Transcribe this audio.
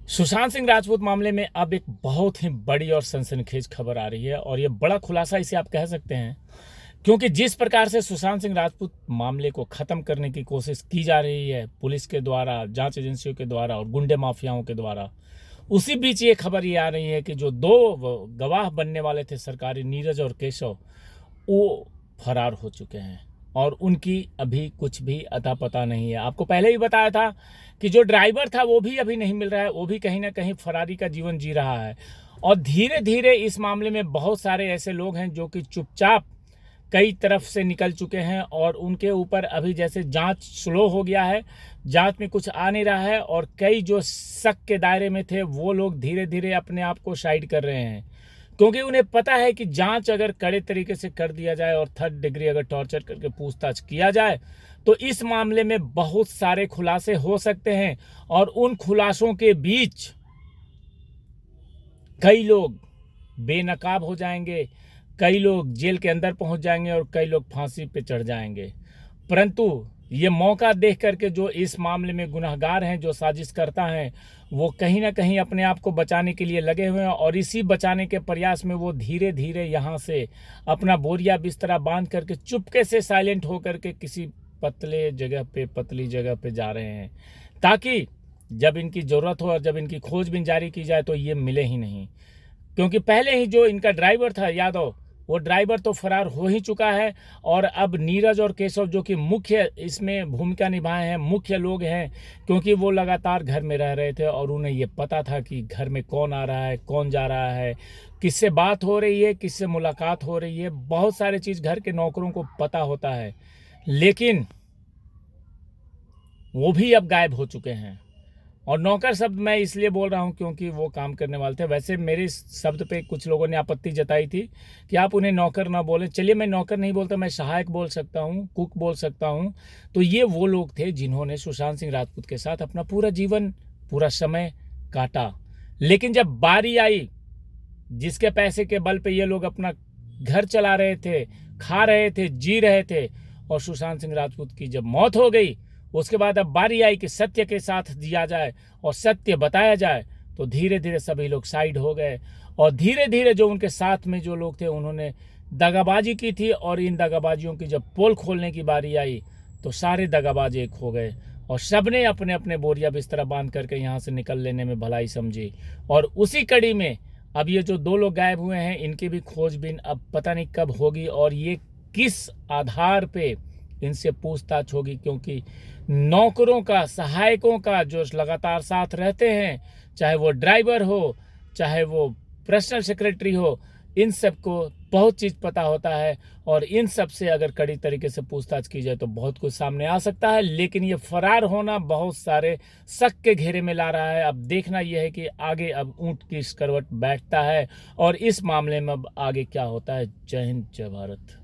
सुशांत सिंह राजपूत मामले में अब एक बहुत ही बड़ी और सनसनीखेज खबर आ रही है और ये बड़ा खुलासा इसे आप कह सकते हैं, क्योंकि जिस प्रकार से सुशांत सिंह राजपूत मामले को ख़त्म करने की कोशिश की जा रही है पुलिस के द्वारा, जांच एजेंसियों के द्वारा और गुंडे माफियाओं के द्वारा, उसी बीच ये खबर ये आ रही है कि जो दो गवाह बनने वाले थे सरकारी, नीरज और केशव, वो फरार हो चुके हैं और उनकी अभी कुछ भी अता पता नहीं है। आपको पहले ही बताया था कि जो ड्राइवर था वो भी अभी नहीं मिल रहा है, वो भी कहीं ना कहीं फरारी का जीवन जी रहा है। और धीरे धीरे इस मामले में बहुत सारे ऐसे लोग हैं जो कि चुपचाप कई तरफ से निकल चुके हैं और उनके ऊपर अभी जैसे जांच स्लो हो गया है, जांच में कुछ आ नहीं रहा है और कई जो शक के दायरे में थे वो लोग धीरे धीरे अपने आप को साइड कर रहे हैं, क्योंकि उन्हें पता है कि जांच अगर कड़े तरीके से कर दिया जाए और थर्ड डिग्री अगर टॉर्चर करके पूछताछ किया जाए तो इस मामले में बहुत सारे खुलासे हो सकते हैं और उन खुलासों के बीच कई लोग बेनकाब हो जाएंगे, कई लोग जेल के अंदर पहुंच जाएंगे और कई लोग फांसी पे चढ़ जाएंगे। परंतु ये मौका देख करके जो इस मामले में गुनहगार हैं, जो साजिश करता हैं, वो कहीं ना कहीं अपने आप को बचाने के लिए लगे हुए हैं और इसी बचाने के प्रयास में वो धीरे धीरे यहाँ से अपना बोरिया बिस्तरा बांध करके चुपके से साइलेंट होकर के किसी पतली जगह पे जा रहे हैं, ताकि जब इनकी ज़रूरत हो और जब इनकी खोजबीन जारी की जाए तो ये मिले ही नहीं। क्योंकि पहले ही जो इनका ड्राइवर था यादव, वो ड्राइवर तो फरार हो ही चुका है और अब नीरज और केशव जो कि मुख्य इसमें भूमिका निभाए हैं, मुख्य लोग हैं, क्योंकि वो लगातार घर में रह रहे थे और उन्हें ये पता था कि घर में कौन आ रहा है, कौन जा रहा है, किससे बात हो रही है, किससे मुलाकात हो रही है, बहुत सारी चीज़ घर के नौकरों को पता होता है। लेकिन वो भी अब गायब हो चुके हैं। और नौकर शब्द मैं इसलिए बोल रहा हूं क्योंकि वो काम करने वाले थे। वैसे मेरे इस शब्द पे कुछ लोगों ने आपत्ति जताई थी कि आप उन्हें नौकर ना बोलें। चलिए, मैं नौकर नहीं बोलता, मैं सहायक बोल सकता हूं, कुक बोल सकता हूं। तो ये वो लोग थे जिन्होंने सुशांत सिंह राजपूत के साथ अपना पूरा जीवन, पूरा समय काटा। लेकिन जब बारी आई, जिसके पैसे के बल पे ये लोग अपना घर चला रहे थे, खा रहे थे, जी रहे थे, और सुशांत सिंह राजपूत की जब मौत हो गई, उसके बाद अब बारी आई कि सत्य के साथ दिया जाए और सत्य बताया जाए, तो धीरे धीरे सभी लोग साइड हो गए और धीरे धीरे जो उनके साथ में जो लोग थे उन्होंने दगाबाजी की थी और इन दगाबाजियों की जब पोल खोलने की बारी आई तो सारे दगाबाज एक हो गए और सबने अपने अपने बोरिया बिस्तरा बांध करके यहाँ से निकल लेने में भलाई समझी। और उसी कड़ी में अब ये जो दो लोग गायब हुए हैं, इनकी भी खोजबीन अब पता नहीं कब होगी और ये किस आधार पे इनसे पूछताछ होगी, क्योंकि नौकरों का, सहायकों का जो लगातार साथ रहते हैं, चाहे वो ड्राइवर हो, चाहे वो पर्सनल सेक्रेटरी हो, इन सबको बहुत चीज़ पता होता है और इन सब से अगर कड़ी तरीके से पूछताछ की जाए तो बहुत कुछ सामने आ सकता है। लेकिन ये फरार होना बहुत सारे शक के घेरे में ला रहा है। अब देखना यह है कि आगे अब ऊंट की करवट बैठता है और इस मामले में अब आगे क्या होता है। जय हिंद, जय भारत।